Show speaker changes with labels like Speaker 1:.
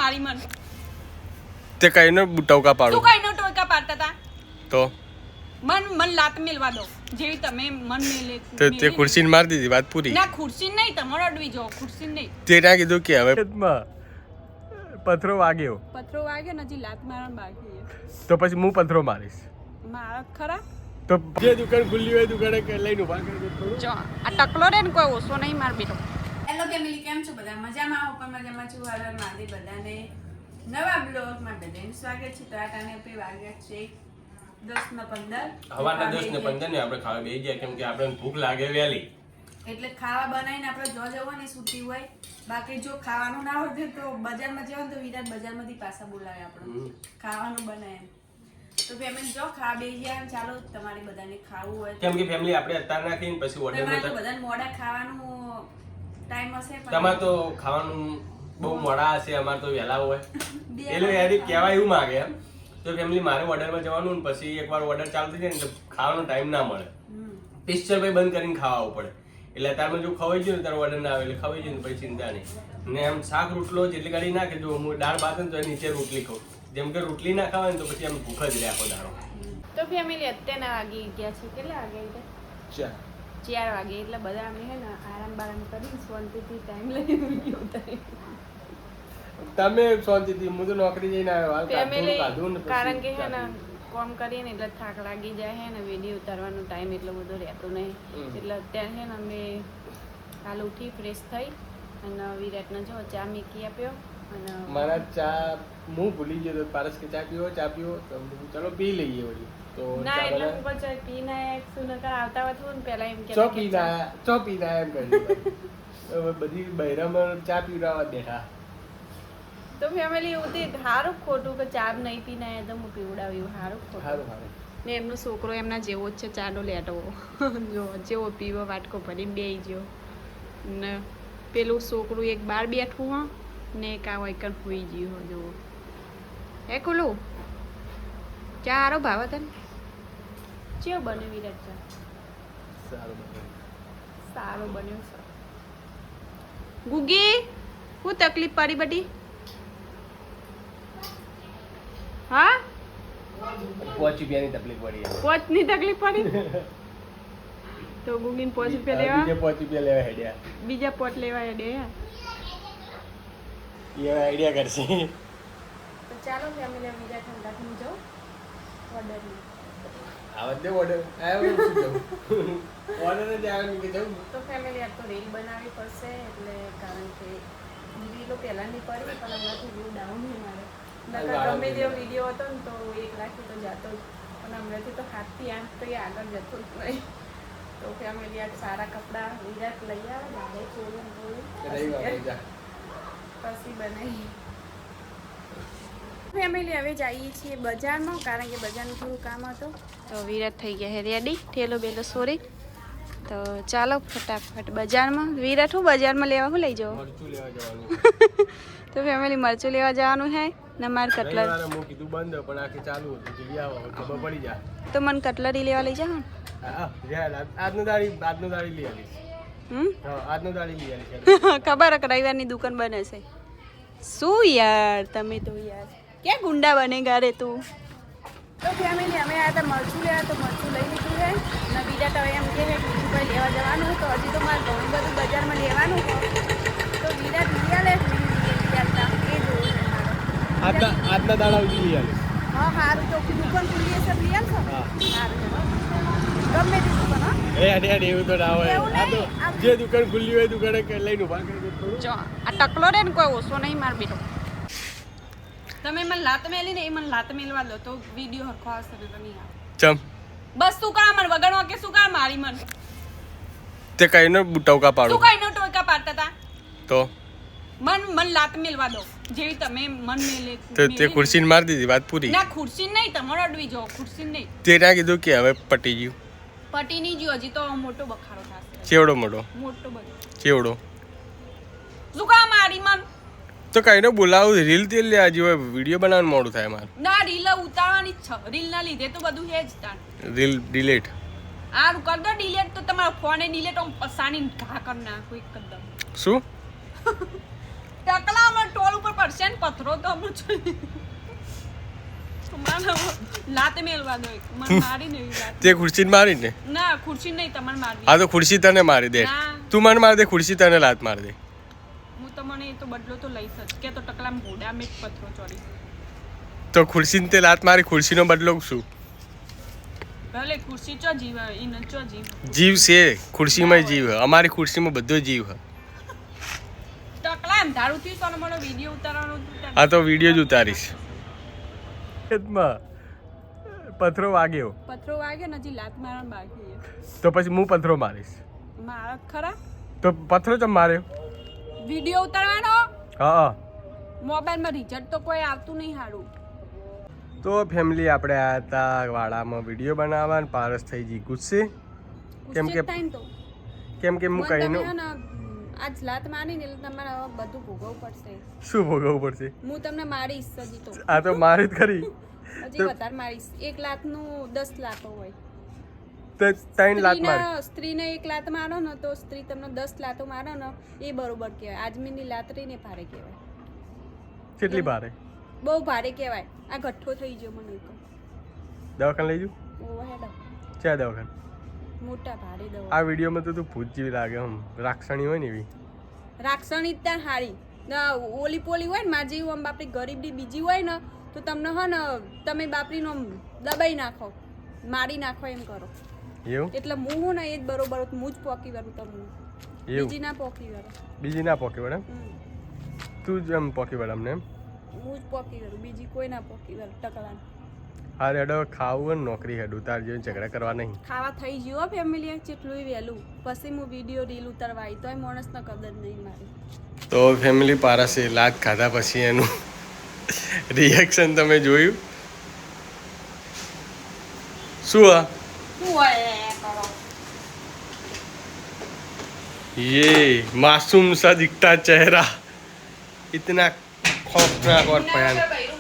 Speaker 1: મારી મન
Speaker 2: તે કઈનો ટોકા પાડો
Speaker 1: તું કઈનો ટોકા પાડતા તા
Speaker 2: તો
Speaker 1: મન લાત મેલવા દો જેવી તમે મન મેલે
Speaker 2: તે ખુરશીને મારી દીધી વાત પૂરી
Speaker 1: ના ખુરશી નહીં તમારો અડવી જો ખુરશી નહીં
Speaker 2: તે ના કીધું કે હવે પથરો વાગ્યો
Speaker 1: વાગે ને હજી લાત મારવા બાકી
Speaker 2: તો પછી હું પથરો મારીશ
Speaker 1: મારા ખરા
Speaker 2: તો જે દુકાન ખુલ્લી હોય દુકાને લઈને ઉભા કરી દે
Speaker 1: જો આ ટકલો રે ને કોઈ ઓછો નહીં માર બેટો
Speaker 3: હેલો ફેમિલી, કેમ છો બધા? મજામાં? હું પણ મજામાં છું. હાલ મારી બધાને નવા બ્લોગમાં બધાને સ્વાગત છે. તો આ ટાણે આપણે વાગ્યા છે 10:15
Speaker 2: હવાના 10:15 ને આપણે ખાવા બેસી ગયા કેમ કે આપણે ભૂખ લાગે વહેલી
Speaker 3: એટલે ખાવા બનાવીને આપણે જો જવાની છૂટી હોય. બાકી જો ખાવાનું ના હોય તો બજારમાં જવાનું તો વિરાટ બજારમાંથી પાછા બોલાવે આપણે ખાવાનું બનાવે. તો ફેમિલી જો ખાવા બેસી ગયા. ચાલો તમારે બધાને ખાવું હોય
Speaker 2: કેમ કે ફેમિલી આપણે અત્યાર ના ખાઈને પછી ઓર્ડર
Speaker 3: તમારે તો બધાને મોડા ખાવાનું ટાઈમ હશે પણ
Speaker 2: તમારે તો ખાવાનું બહુ મોડા હશે, અમારે તો વહેલા હોય એટલે યાર કહેવાય એવું માંગે એમ. તો ફેમિલી મારે ઓર્ડરમાં જવાનું ને પછી એકવાર ઓર્ડર ચાલુ થઈ જાય ને તો ખાવાનો ટાઈમ ના મળે. પિક્ચર ભાઈ બંધ કરીને ખાવા પડે એટલે તારમાં જો ખવાઈ ગયું ને તારો ઓર્ડર ના આવે એટલે ખવાઈ ગયું ને પછી ચિંતા નહીં. ને એમ શાક રોટલો જેટલી ગાડી નાખે જો હું દાળ ભાત ને તો નીચે રોટલી ખાઉં. જેમ કે રોટલી ના ખાવાય ને તો પછી એમ ભૂખ જ રહે આખો દાડો.
Speaker 1: તો ફેમિલી અત્યારના વાગી ગયા છે. કેટલા વાગે? 4 વાગે. એટલે બધા અમે હે ને આરામ બારામ કરીને શાંતિથી ટાઈમ લઈને વિડિયો ઉતારી.
Speaker 2: તમે શાંતિથી હું તો નોકરી જઈને આવ્યો
Speaker 1: ફેમિલી કારણ કે હે ને કામ કરીએ ને એટલે થાક લાગી જાય હે ને વિડિયો ઉતારવાનો ટાઈમ એટલો બધો રહેતો નહીં. એટલે અત્યારે હે ને અમે કાલ ઉઠી ફ્રેશ થઈ અને વિરાટને જો ચા મૂકી આપ્યો અને
Speaker 2: મારા ચા હું ભૂલી ગયો તો પારસ કે ચા પીવો તો ચલો પી લઈએ વળી તો
Speaker 1: ના એટલે હું પછી પીને સુનકર આવતા હતું ને પહેલા એમ કે
Speaker 2: ચો પીના એમ કરી હવે બધી બૈરામાં ચા પીવડાવવા બેઠા.
Speaker 1: તો ફેમિલી એવું તે સારું ખોટું કે ચા નહીં પીને આયા તો હું પીવડાવ્યું સારું ખોટું. ને એમનો છોકરો એમના જેવો જ છે ચાનો લેટો જો જેવો પીવો વાટકો ભરીને બેસી ગયો ને પેલું છોકરું એક બાર બેઠું હો ને એક આ વાયકન હોઈ ગયું જો હે ખુલ્લું ચા હારો ભાવ તને ચેવો બન્યો વિરાટ ચા? સારો બન્યો છે. ગુગી શું તકલીફ પડી બધી? હા
Speaker 2: 5 રૂપિયાની તકલીફ પડી.
Speaker 1: 5 ની તકલીફ પડી તો ગુગીન 5 રૂપિયા લેવા
Speaker 2: બીજે 5 રૂપિયા લેવા હેડ્યા
Speaker 1: બીજા પોટ લેવા હેડ્યા
Speaker 2: એ આઈડિયા કરશે.
Speaker 1: તો ચાલો ફેમિલી બીજા ઠંડા થઈ જાઓ ઓર્ડર
Speaker 2: આવત દે ઓર્ડર આવ્યો શું કહું ઓર્ડર જ આવે કે જાઉં
Speaker 1: તો ફેમિલી આ તો રીલ બનાવવી પડશે એટલે કારણ કે રીલો પહેલાંની પડી પણ હમણાંથી વ્યૂ ડાઉન નહીં મારે. ગમે તેવો વિડીયો હતો ને તો 1 લાખ તો જતો જ પણ હમણાંથી તો 7 થી 8 તો એ આગળ જતો જ નહીં. તો ફેમિલી આ સારા કપડાં વિરાટ લઈ આવે દાદા ચોરું પછી બનાવી. ફેમિલી હવે જઈએ છીએ બજારમાં કારણ કે બજારનું થોડું કામ હતું. તો વિરાટ થઈ ગયા હે રેડી ઠેલો બેલો સોરી. તો ચાલો ફટાફટ બજારમાં. વિરાટ હું બજારમાં લેવા હું લઈ જાઉં?
Speaker 2: મરચું લેવા જવાનું.
Speaker 1: તો ફેમિલી મરચું લેવા જવાનું હે ને મારે કટલર
Speaker 2: હું કીધું બંધ પણ આખી ચાલુ હતું જલ્દી આવો ખબર પડી જાય.
Speaker 1: તો મને કટલરી લેવા લઈ જાઓ.
Speaker 2: આજનો દાડી લઈ આવીશ. આજનો દાડી લઈ આવીશ.
Speaker 1: ખબર હે રવિવારની દુકાન બને છે. શું યાર તમે તો યાર ક્યાં ગુંડા બનેગા રે તું. તો ફેમિલી અમે આ તો મરચું લેવા તો મરચું લઈ લીધું છે ને બીજા તો એમ કે કોઈ લેવા જવાનું તો હજી તો મારે ઘણું બધું બજારમાં લેવાનું તો વિરાટ લઈ આલે એ જોવું છે મારે.
Speaker 2: આજના દાડા સુધી લઈ આવીશ.
Speaker 1: હા સારું તો દુકાન ખુલ્લી હશે લઈ આવશો? સારું ગમે તે દુકાન હા
Speaker 2: એવું તો ના હોય.
Speaker 1: એવું
Speaker 2: આ તો
Speaker 1: નહીં.
Speaker 2: જે દુકાન ખુલ્લી હોય દુકાને લઈને ઉભા કરી દે.
Speaker 1: જો આ ટકલો રે ને કોઈ ઓછો નહીં માર બેટો. તમે મને લાત મેલી ને એ મને લાત મેલવા દો તો વિડિયો હરખો આવશે ને તો નહીં આવે.
Speaker 2: ચમ
Speaker 1: બસ તું કા મને વગણવા કે શું કા મારી મન
Speaker 2: તે કઈનો ટોકા પાડો
Speaker 1: તું કઈનો ટોકા પાડતા તા
Speaker 2: તો
Speaker 1: મન લાત મેલવા દો જેવી તમે મન મેલે
Speaker 2: તે ખુરશીને મારી દીધી વાત પૂરી.
Speaker 1: ના ખુરશી નહીં તમારો અડવી જો ખુરશી નહીં.
Speaker 2: તે ના કીધું કે હવે પટી ગયું.
Speaker 1: પટી નહીં ગયો હજી તો મોટો બખારો થશે.
Speaker 2: ચેવડો મોટો
Speaker 1: મોટો બધો
Speaker 2: ચેવડો
Speaker 1: શું કા મારી મન
Speaker 2: તો કઈનો બોલાવું રીલ તેલ લે આજે વિડીયો બનાવવાનું મોડું થાય મારે.
Speaker 1: ના રીલ ઉતારવાની જ છે. રીલ ના લીધે તો બધું હે જ તાન.
Speaker 2: રીલ ડિલીટ
Speaker 1: આ કર દો ડિલીટ તો તમારો ફોન એ ડિલીટ હું પસાની ઘા કર નાખું એકદમ.
Speaker 2: શું
Speaker 1: ટકલા અમે ટોલ ઉપર કરશે ને પથરો તો આપણું જોઈએ. મારે લાતે મેલવા દો એક. મને મારી નહીં લાત.
Speaker 2: તે ખુરશી મારી ને?
Speaker 1: ના ખુરશી નહીં તમારે મારવી.
Speaker 2: હા તો ખુરશી તને મારી દે.
Speaker 1: ના.
Speaker 2: તું મને મારી દે, ખુરશી તને લાત મારી દે.
Speaker 1: હું તમને એ તો બદલો તો લઈશ જ કે તો ટકલા મોઢા મેં પથરો ચોડી.
Speaker 2: તો ખુરશી તે લાત મારી, ખુરશીનો બદલો શું?
Speaker 1: ભલે ખુરશી ચો જીવ ઈ ન ચો જીવ.
Speaker 2: જીવ છે ખુરશીમાં, જીવ હે. અમારી ખુરશીમાં બધો જીવ હે.
Speaker 1: ટકલા અંધારું થયું તો મને વિડિયો ઉતારવાનો હતું.
Speaker 2: હા તો વિડીયો જ ઉતારીશ. પથરો વાગ્યો
Speaker 1: પથરો વાગ્યો ને હજી લાત મારવાનું બાકી છે.
Speaker 2: તો પછી હું પથરો મારીશ.
Speaker 1: મારા ખરા
Speaker 2: તો પથરો ચમ માર્યો?
Speaker 1: વિડિયો ઉતારવાનો.
Speaker 2: હા.
Speaker 1: મોબાઈલમાં રિચાર્જ તો કોઈ આવતું નહીં હારું.
Speaker 2: તો ફેમિલી આપણે આ હતા વાડામાં વિડીયો બનાવવા, પારસ થઈ ગઈ ગુસ્સે. કેમ કે હું કહીને
Speaker 1: આજ લાત મારી ને એટલે તમારે હવે બધું ભોગવવું પડશે.
Speaker 2: શું ભોગવવું પડશે?
Speaker 1: હું તમને મારીશ હજી તો.
Speaker 2: આ તો મારી જ ખરી.
Speaker 1: હજી વધારે મારીશ. એક લાતનું 10 લાતો હોય.
Speaker 2: તો 3 લાત મારી.
Speaker 1: સ્ત્રીને એક લાત મારો ને તો સ્ત્રી તમને 10 લાતો મારો ને એ બરોબર કહેવાય. આજમીની લાત રહીને ભારે કહેવાય.
Speaker 2: કેટલી ભારે?
Speaker 1: બહુ ભારે કહેવાય. આ ગઠ્ઠો થઈ ગયો મને તો.
Speaker 2: દવાખાને લઈ જઉં?
Speaker 1: ઓ હેડો.
Speaker 2: ક્યાં દવાખાને?
Speaker 1: મોટા ભારે દવા.
Speaker 2: આ વિડીયોમાં તો તું ભૂત જેવી લાગે, આમ રાક્ષણી હોય ને એવી.
Speaker 1: રાક્ષણી જ ત્યાં હારી. ઓલી પોલી હોય ને મારી જેવું આમ બાપરી ગરીબની બીજી હોય ને તો તમને હે ને તમે બાપરીનો દબાઈ નાખો, મારી નાખો એમ કરો.
Speaker 2: એવું?
Speaker 1: એટલે હું હું ને એ જ બરોબર હું જ પોકી વરું તમને. બીજી ના પોકી વરું.
Speaker 2: બીજી ના પોકી વળે? તું જ એમ પોકી વળે અમને એમ?
Speaker 1: હું જ પોકી વરું, બીજી કોઈ ના પોકી વરું. ટકલા
Speaker 2: હા રેડો ખાવું ને નોકરી હેડું, તાર જેવી ઝઘડા કરવા નહીં.
Speaker 1: ખાવા થઈ ગયો ફેમિલી જેટલું વહેલું. પછી હું વિડીયો રીલ ઉતારવા આવી તોય માણસને કદર નહીં મારી.
Speaker 2: તો ફેમિલી પારસે લાત ખાધા પછી એનું રિએક્શન તમે જોયું? શું આ ये मासूम सा दिखता चेहरा इतना खौफनाक और भयानक.